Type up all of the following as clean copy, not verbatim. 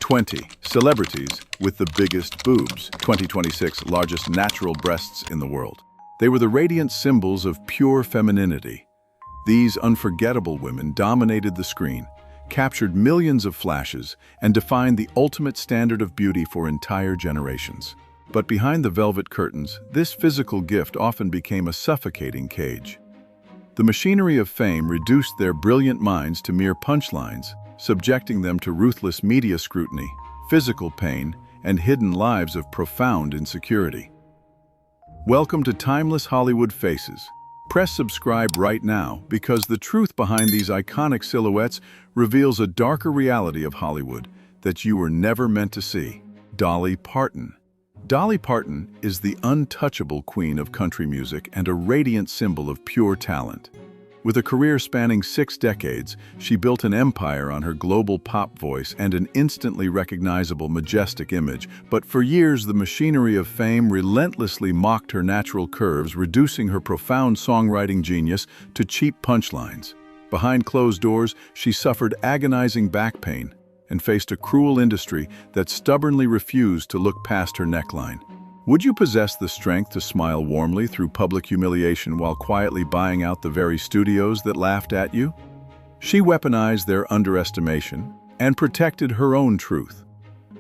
20 celebrities with the biggest boobs, 2026 largest natural breasts in the world. They were the radiant symbols of pure femininity. These unforgettable women dominated the screen, captured millions of flashes, and defined the ultimate standard of beauty for entire generations. But behind the velvet curtains, this physical gift often became a suffocating cage. The machinery of fame reduced their brilliant minds to mere punchlines, subjecting them to ruthless media scrutiny, physical pain, and hidden lives of profound insecurity. Welcome to Timeless Hollywood Faces. Press subscribe right now because the truth behind these iconic silhouettes reveals a darker reality of Hollywood that you were never meant to see. Dolly Parton. Dolly Parton is the untouchable queen of country music and a radiant symbol of pure talent. With a career spanning 6 decades, she built an empire on her global pop voice and an instantly recognizable, majestic image. But for years, the machinery of fame relentlessly mocked her natural curves, reducing her profound songwriting genius to cheap punchlines. Behind closed doors, she suffered agonizing back pain and faced a cruel industry that stubbornly refused to look past her neckline. Would you possess the strength to smile warmly through public humiliation while quietly buying out the very studios that laughed at you? She weaponized their underestimation and protected her own truth.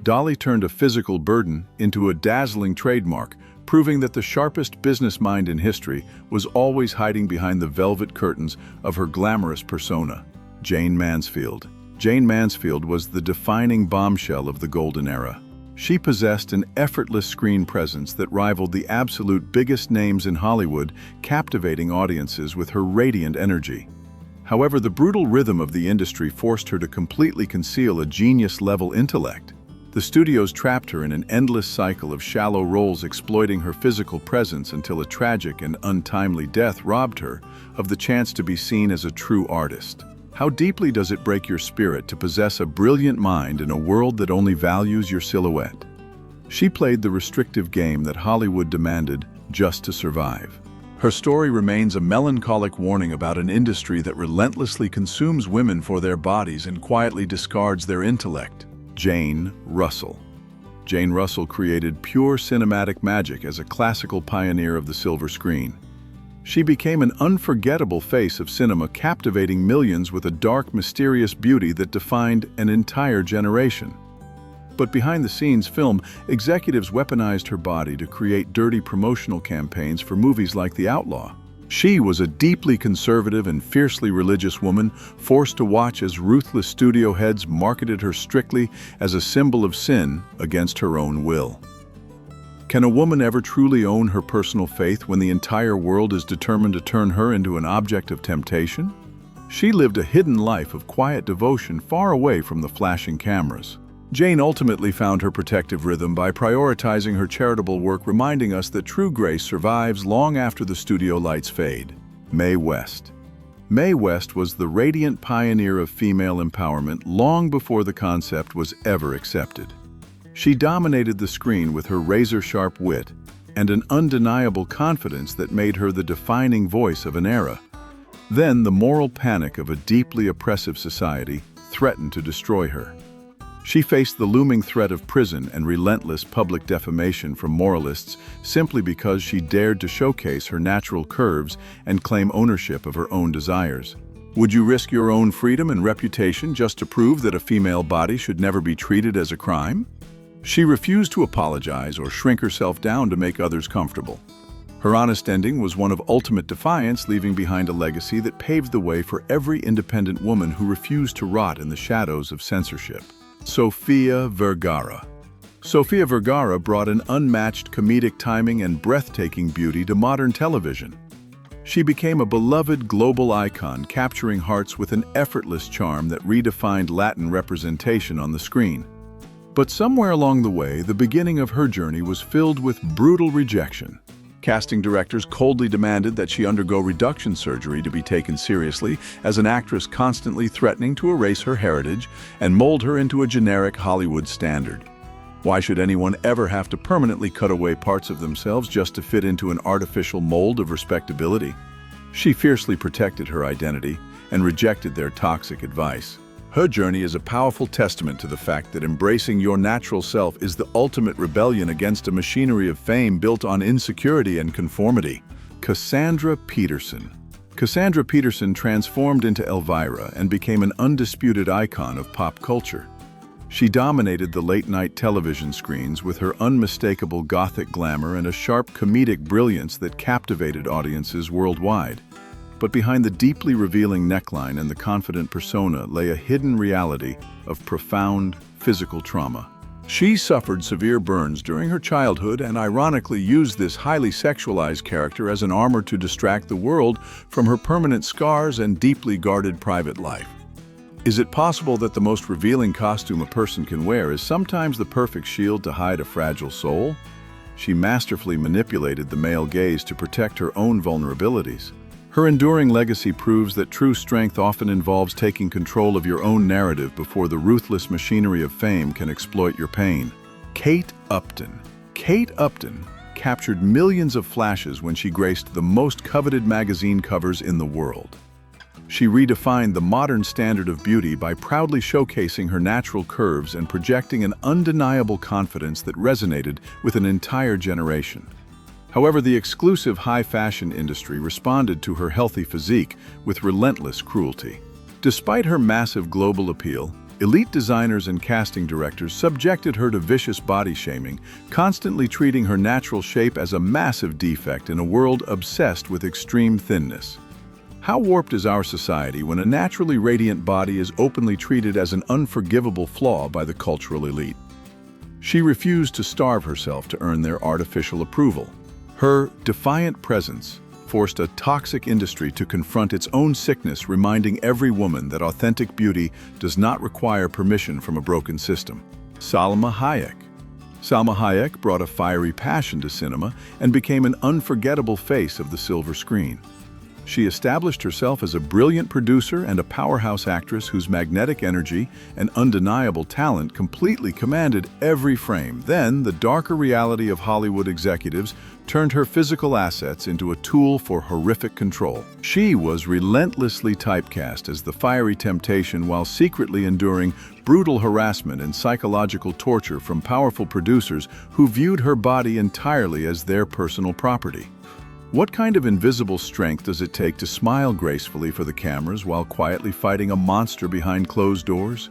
Dolly turned a physical burden into a dazzling trademark, proving that the sharpest business mind in history was always hiding behind the velvet curtains of her glamorous persona. Jayne Mansfield. Jayne Mansfield was the defining bombshell of the golden era. She possessed an effortless screen presence that rivaled the absolute biggest names in Hollywood, captivating audiences with her radiant energy. However, the brutal rhythm of the industry forced her to completely conceal a genius-level intellect. The studios trapped her in an endless cycle of shallow roles, exploiting her physical presence until a tragic and untimely death robbed her of the chance to be seen as a true artist. How deeply does it break your spirit to possess a brilliant mind in a world that only values your silhouette? She played the restrictive game that Hollywood demanded just to survive. Her story remains a melancholic warning about an industry that relentlessly consumes women for their bodies and quietly discards their intellect. Jane Russell. Jane Russell created pure cinematic magic as a classical pioneer of the silver screen. She became an unforgettable face of cinema, captivating millions with a dark, mysterious beauty that defined an entire generation. But behind the scenes, film executives weaponized her body to create dirty promotional campaigns for movies like The Outlaw. She was a deeply conservative and fiercely religious woman, forced to watch as ruthless studio heads marketed her strictly as a symbol of sin against her own will. Can a woman ever truly own her personal faith when the entire world is determined to turn her into an object of temptation? She lived a hidden life of quiet devotion far away from the flashing cameras. Jane ultimately found her protective rhythm by prioritizing her charitable work, reminding us that true grace survives long after the studio lights fade. Mae West. Mae West was the radiant pioneer of female empowerment long before the concept was ever accepted. She dominated the screen with her razor-sharp wit and an undeniable confidence that made her the defining voice of an era. Then the moral panic of a deeply oppressive society threatened to destroy her. She faced the looming threat of prison and relentless public defamation from moralists simply because she dared to showcase her natural curves and claim ownership of her own desires. Would you risk your own freedom and reputation just to prove that a female body should never be treated as a crime? She refused to apologize or shrink herself down to make others comfortable. Her honest ending was one of ultimate defiance, leaving behind a legacy that paved the way for every independent woman who refused to rot in the shadows of censorship. Sofia Vergara. Sofia Vergara brought an unmatched comedic timing and breathtaking beauty to modern television. She became a beloved global icon, capturing hearts with an effortless charm that redefined Latin representation on the screen. But somewhere along the way, the beginning of her journey was filled with brutal rejection. Casting directors coldly demanded that she undergo reduction surgery to be taken seriously, as an actress constantly threatening to erase her heritage and mold her into a generic Hollywood standard. Why should anyone ever have to permanently cut away parts of themselves just to fit into an artificial mold of respectability? She fiercely protected her identity and rejected their toxic advice. Her journey is a powerful testament to the fact that embracing your natural self is the ultimate rebellion against a machinery of fame built on insecurity and conformity. Cassandra Peterson. Cassandra Peterson transformed into Elvira and became an undisputed icon of pop culture. She dominated the late-night television screens with her unmistakable gothic glamour and a sharp comedic brilliance that captivated audiences worldwide. But behind the deeply revealing neckline and the confident persona lay a hidden reality of profound physical trauma. She suffered severe burns during her childhood and ironically used this highly sexualized character as an armor to distract the world from her permanent scars and deeply guarded private life. Is it possible that the most revealing costume a person can wear is sometimes the perfect shield to hide a fragile soul? She masterfully manipulated the male gaze to protect her own vulnerabilities. Her enduring legacy proves that true strength often involves taking control of your own narrative before the ruthless machinery of fame can exploit your pain. Kate Upton. Kate Upton captured millions of flashes when she graced the most coveted magazine covers in the world. She redefined the modern standard of beauty by proudly showcasing her natural curves and projecting an undeniable confidence that resonated with an entire generation. However, the exclusive high-fashion industry responded to her healthy physique with relentless cruelty. Despite her massive global appeal, elite designers and casting directors subjected her to vicious body shaming, constantly treating her natural shape as a massive defect in a world obsessed with extreme thinness. How warped is our society when a naturally radiant body is openly treated as an unforgivable flaw by the cultural elite? She refused to starve herself to earn their artificial approval. Her defiant presence forced a toxic industry to confront its own sickness, reminding every woman that authentic beauty does not require permission from a broken system. Salma Hayek. Salma Hayek brought a fiery passion to cinema and became an unforgettable face of the silver screen. She established herself as a brilliant producer and a powerhouse actress whose magnetic energy and undeniable talent completely commanded every frame. Then, the darker reality of Hollywood executives turned her physical assets into a tool for horrific control. She was relentlessly typecast as the fiery temptation while secretly enduring brutal harassment and psychological torture from powerful producers who viewed her body entirely as their personal property. What kind of invisible strength does it take to smile gracefully for the cameras while quietly fighting a monster behind closed doors?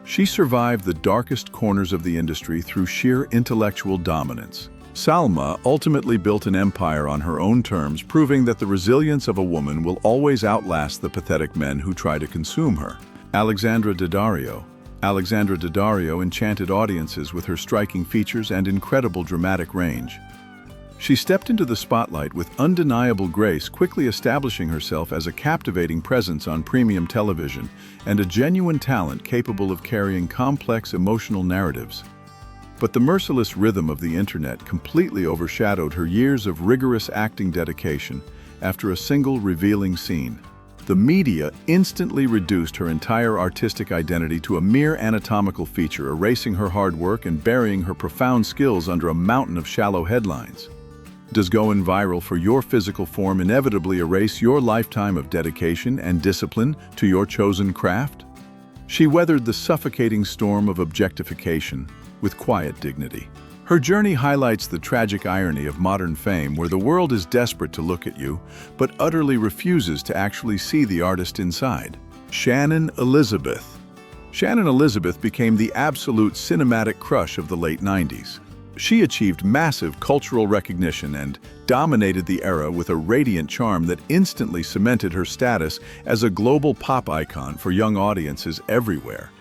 She survived the darkest corners of the industry through sheer intellectual dominance. Salma ultimately built an empire on her own terms, proving that the resilience of a woman will always outlast the pathetic men who try to consume her. Alexandra Daddario. Alexandra Daddario enchanted audiences with her striking features and incredible dramatic range. She stepped into the spotlight with undeniable grace, quickly establishing herself as a captivating presence on premium television and a genuine talent capable of carrying complex emotional narratives. But the merciless rhythm of the internet completely overshadowed her years of rigorous acting dedication after a single revealing scene. The media instantly reduced her entire artistic identity to a mere anatomical feature, erasing her hard work and burying her profound skills under a mountain of shallow headlines. Does going viral for your physical form inevitably erase your lifetime of dedication and discipline to your chosen craft? She weathered the suffocating storm of objectification with quiet dignity. Her journey highlights the tragic irony of modern fame, where the world is desperate to look at you, but utterly refuses to actually see the artist inside. Shannon Elizabeth. Shannon Elizabeth became the absolute cinematic crush of the late 90s. She achieved massive cultural recognition and dominated the era with a radiant charm that instantly cemented her status as a global pop icon for young audiences everywhere.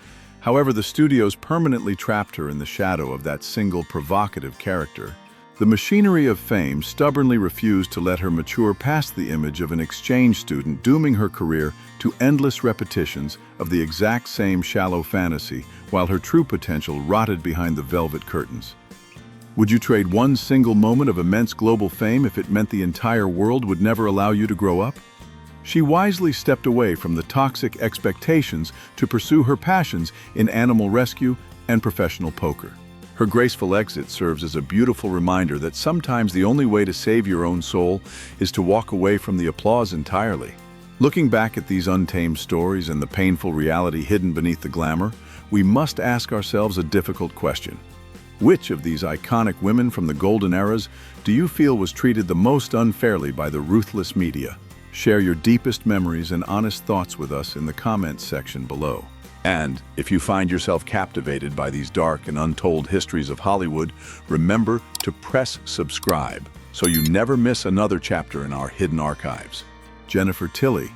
However, the studios permanently trapped her in the shadow of that single provocative character. The machinery of fame stubbornly refused to let her mature past the image of an exchange student, dooming her career to endless repetitions of the exact same shallow fantasy, while her true potential rotted behind the velvet curtains. Would you trade one single moment of immense global fame if it meant the entire world would never allow you to grow up? She wisely stepped away from the toxic expectations to pursue her passions in animal rescue and professional poker. Her graceful exit serves as a beautiful reminder that sometimes the only way to save your own soul is to walk away from the applause entirely. Looking back at these untamed stories and the painful reality hidden beneath the glamour, we must ask ourselves a difficult question. Which of these iconic women from the golden eras do you feel was treated the most unfairly by the ruthless media? Share your deepest memories and honest thoughts with us in the comments section below. And if you find yourself captivated by these dark and untold histories of Hollywood, remember to press subscribe so you never miss another chapter in our hidden archives. Jennifer Tilly.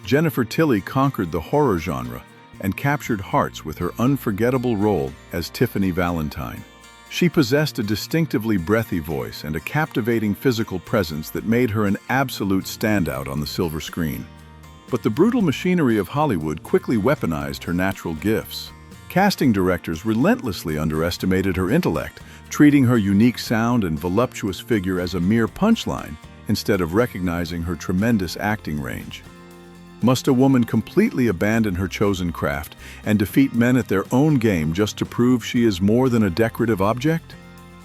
Jennifer Tilly conquered the horror genre and captured hearts with her unforgettable role as Tiffany Valentine. She possessed a distinctively breathy voice and a captivating physical presence that made her an absolute standout on the silver screen. But the brutal machinery of Hollywood quickly weaponized her natural gifts. Casting directors relentlessly underestimated her intellect, treating her unique sound and voluptuous figure as a mere punchline instead of recognizing her tremendous acting range. Must a woman completely abandon her chosen craft and defeat men at their own game just to prove she is more than a decorative object?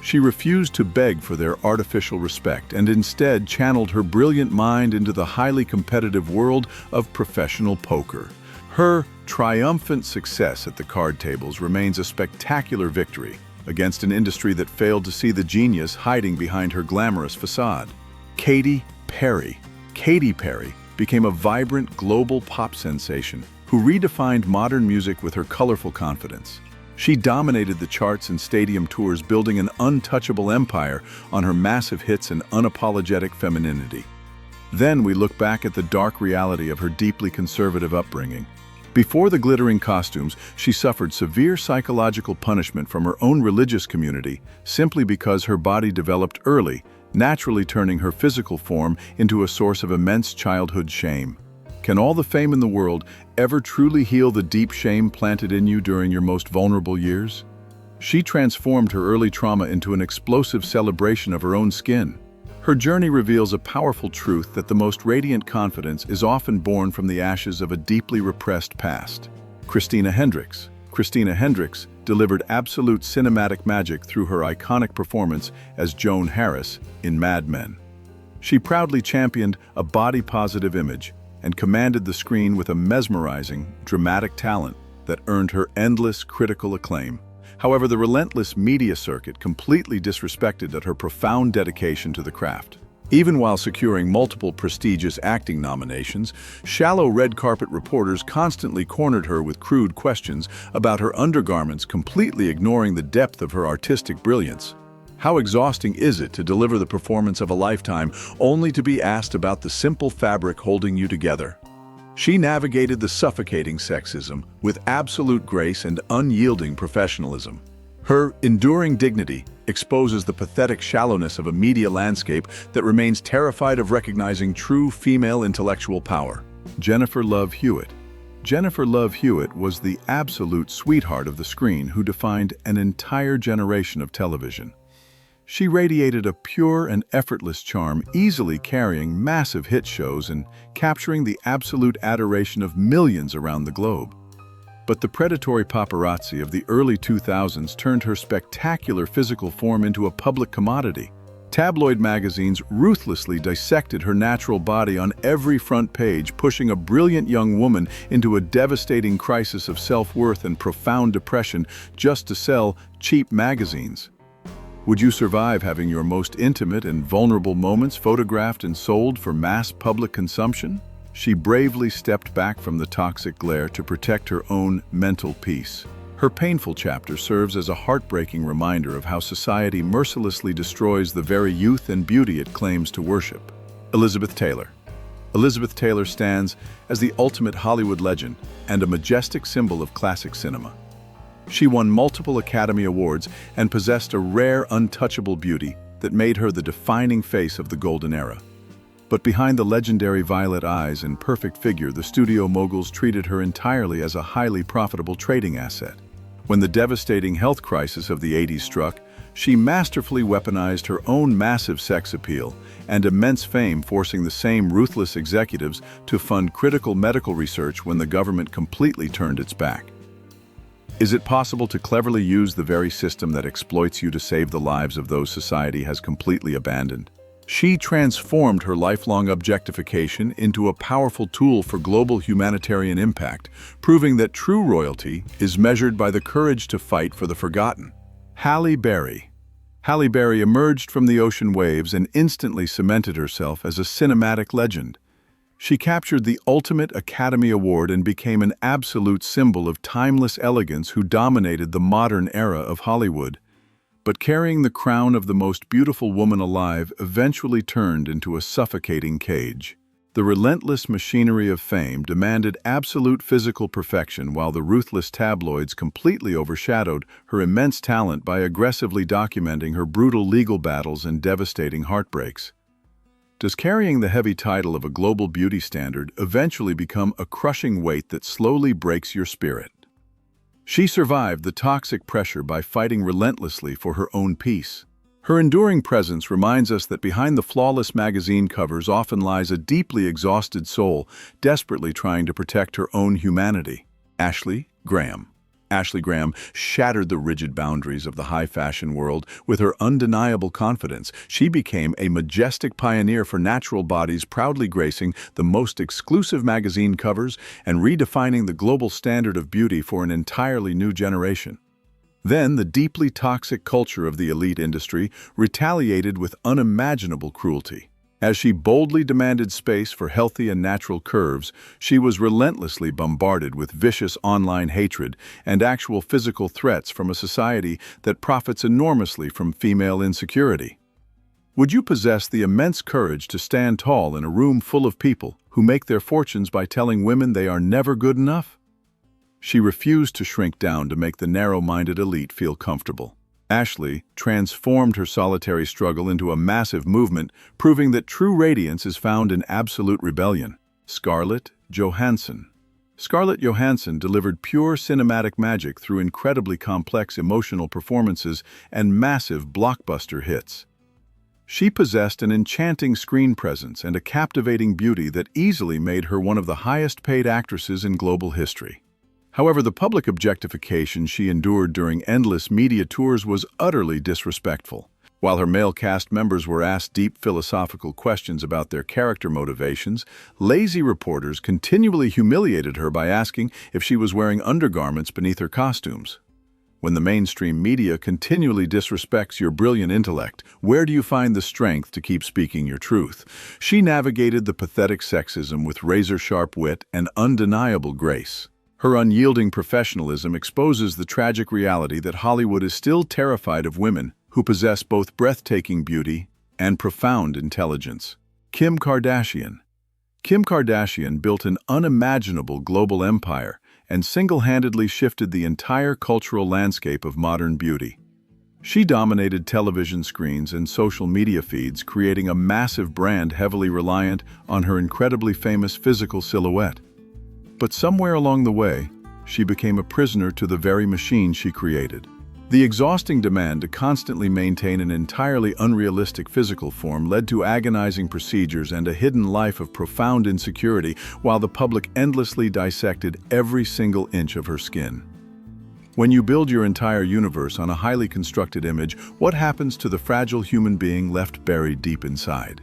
She refused to beg for their artificial respect and instead channeled her brilliant mind into the highly competitive world of professional poker. Her triumphant success at the card tables remains a spectacular victory against an industry that failed to see the genius hiding behind her glamorous facade. Katy Perry. Katy Perry became a vibrant global pop sensation who redefined modern music with her colorful confidence. She dominated the charts and stadium tours, building an untouchable empire on her massive hits and unapologetic femininity. Then we look back at the dark reality of her deeply conservative upbringing. Before the glittering costumes, she suffered severe psychological punishment from her own religious community simply because her body developed early, naturally turning her physical form into a source of immense childhood shame. Can all the fame in the world ever truly heal the deep shame planted in you during your most vulnerable years? She transformed her early trauma into an explosive celebration of her own skin. Her journey reveals a powerful truth that the most radiant confidence is often born from the ashes of a deeply repressed past. Christina Hendricks. Christina Hendricks delivered absolute cinematic magic through her iconic performance as Joan Harris in Mad Men. She proudly championed a body-positive image and commanded the screen with a mesmerizing, dramatic talent that earned her endless critical acclaim. However, the relentless media circuit completely disrespected her profound dedication to the craft. Even while securing multiple prestigious acting nominations, shallow red carpet reporters constantly cornered her with crude questions about her undergarments, completely ignoring the depth of her artistic brilliance. How exhausting is it to deliver the performance of a lifetime only to be asked about the simple fabric holding you together? She navigated the suffocating sexism with absolute grace and unyielding professionalism. Her enduring dignity exposes the pathetic shallowness of a media landscape that remains terrified of recognizing true female intellectual power. Jennifer Love Hewitt. Jennifer Love Hewitt was the absolute sweetheart of the screen who defined an entire generation of television. She radiated a pure and effortless charm, easily carrying massive hit shows and capturing the absolute adoration of millions around the globe. But the predatory paparazzi of the early 2000s turned her spectacular physical form into a public commodity. Tabloid magazines ruthlessly dissected her natural body on every front page, pushing a brilliant young woman into a devastating crisis of self-worth and profound depression just to sell cheap magazines. Would you survive having your most intimate and vulnerable moments photographed and sold for mass public consumption? She bravely stepped back from the toxic glare to protect her own mental peace. Her painful chapter serves as a heartbreaking reminder of how society mercilessly destroys the very youth and beauty it claims to worship. Elizabeth Taylor. Elizabeth Taylor stands as the ultimate Hollywood legend and a majestic symbol of classic cinema. She won multiple Academy Awards and possessed a rare, untouchable beauty that made her the defining face of the golden era. But behind the legendary violet eyes and perfect figure, the studio moguls treated her entirely as a highly profitable trading asset. When the devastating health crisis of the 80s struck, she masterfully weaponized her own massive sex appeal and immense fame, forcing the same ruthless executives to fund critical medical research when the government completely turned its back. Is it possible to cleverly use the very system that exploits you to save the lives of those society has completely abandoned? She transformed her lifelong objectification into a powerful tool for global humanitarian impact, proving that true royalty is measured by the courage to fight for the forgotten. Halle Berry. Halle Berry emerged from the ocean waves and instantly cemented herself as a cinematic legend. She captured the ultimate Academy Award and became an absolute symbol of timeless elegance who dominated the modern era of Hollywood. But carrying the crown of the most beautiful woman alive eventually turned into a suffocating cage. The relentless machinery of fame demanded absolute physical perfection, while the ruthless tabloids completely overshadowed her immense talent by aggressively documenting her brutal legal battles and devastating heartbreaks. Does carrying the heavy title of a global beauty standard eventually become a crushing weight that slowly breaks your spirit? She survived the toxic pressure by fighting relentlessly for her own peace. Her enduring presence reminds us that behind the flawless magazine covers often lies a deeply exhausted soul, desperately trying to protect her own humanity. Ashley Graham. Ashley Graham shattered the rigid boundaries of the high fashion world with her undeniable confidence. She became a majestic pioneer for natural bodies, proudly gracing the most exclusive magazine covers and redefining the global standard of beauty for an entirely new generation. Then the deeply toxic culture of the elite industry retaliated with unimaginable cruelty. As she boldly demanded space for healthy and natural curves, she was relentlessly bombarded with vicious online hatred and actual physical threats from a society that profits enormously from female insecurity. Would you possess the immense courage to stand tall in a room full of people who make their fortunes by telling women they are never good enough? She refused to shrink down to make the narrow-minded elite feel comfortable. Ashley transformed her solitary struggle into a massive movement, proving that true radiance is found in absolute rebellion. Scarlett Johansson. Scarlett Johansson delivered pure cinematic magic through incredibly complex emotional performances and massive blockbuster hits. She possessed an enchanting screen presence and a captivating beauty that easily made her one of the highest-paid actresses in global history. However, the public objectification she endured during endless media tours was utterly disrespectful. While her male cast members were asked deep philosophical questions about their character motivations, lazy reporters continually humiliated her by asking if she was wearing undergarments beneath her costumes. When the mainstream media continually disrespects your brilliant intellect, where do you find the strength to keep speaking your truth? She navigated the pathetic sexism with razor-sharp wit and undeniable grace. Her unyielding professionalism exposes the tragic reality that Hollywood is still terrified of women who possess both breathtaking beauty and profound intelligence. Kim Kardashian. Kim Kardashian built an unimaginable global empire and single-handedly shifted the entire cultural landscape of modern beauty. She dominated television screens and social media feeds, creating a massive brand heavily reliant on her incredibly famous physical silhouette. But somewhere along the way, she became a prisoner to the very machine she created. The exhausting demand to constantly maintain an entirely unrealistic physical form led to agonizing procedures and a hidden life of profound insecurity, while the public endlessly dissected every single inch of her skin. When you build your entire universe on a highly constructed image, what happens to the fragile human being left buried deep inside?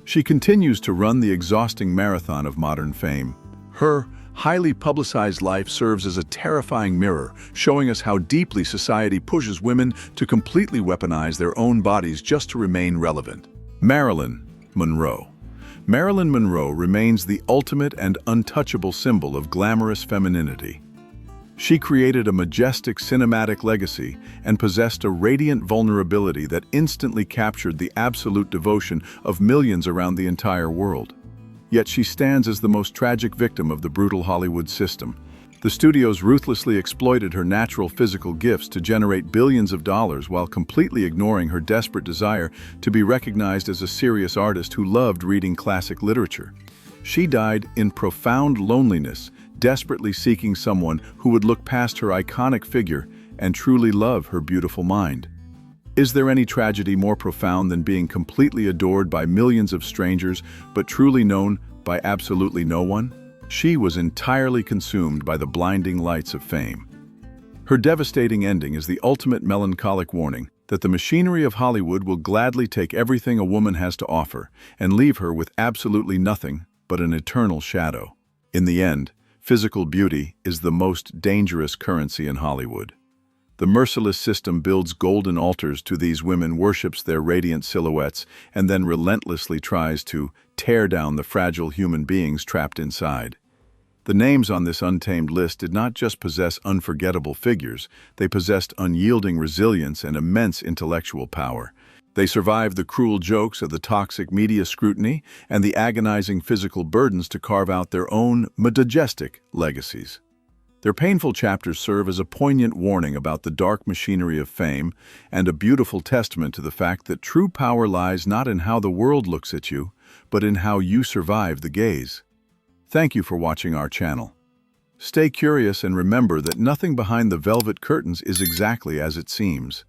She continues to run the exhausting marathon of modern fame. Her highly publicized life serves as a terrifying mirror, showing us how deeply society pushes women to completely weaponize their own bodies just to remain relevant. Marilyn Monroe. Marilyn Monroe remains the ultimate and untouchable symbol of glamorous femininity. She created a majestic cinematic legacy and possessed a radiant vulnerability that instantly captured the absolute devotion of millions around the entire world. Yet she stands as the most tragic victim of the brutal Hollywood system. The studios ruthlessly exploited her natural physical gifts to generate billions of dollars while completely ignoring her desperate desire to be recognized as a serious artist who loved reading classic literature. She died in profound loneliness, desperately seeking someone who would look past her iconic figure and truly love her beautiful mind. Is there any tragedy more profound than being completely adored by millions of strangers, but truly known by absolutely no one? She was entirely consumed by the blinding lights of fame. Her devastating ending is the ultimate melancholic warning that the machinery of Hollywood will gladly take everything a woman has to offer and leave her with absolutely nothing but an eternal shadow. In the end, physical beauty is the most dangerous currency in Hollywood. The merciless system builds golden altars to these women, worships their radiant silhouettes, and then relentlessly tries to tear down the fragile human beings trapped inside. The names on this untamed list did not just possess unforgettable figures, they possessed unyielding resilience and immense intellectual power. They survived the cruel jokes of the toxic media scrutiny and the agonizing physical burdens to carve out their own majestic legacies. Their painful chapters serve as a poignant warning about the dark machinery of fame and a beautiful testament to the fact that true power lies not in how the world looks at you, but in how you survive the gaze. Thank you for watching our channel. Stay curious and remember that nothing behind the velvet curtains is exactly as it seems.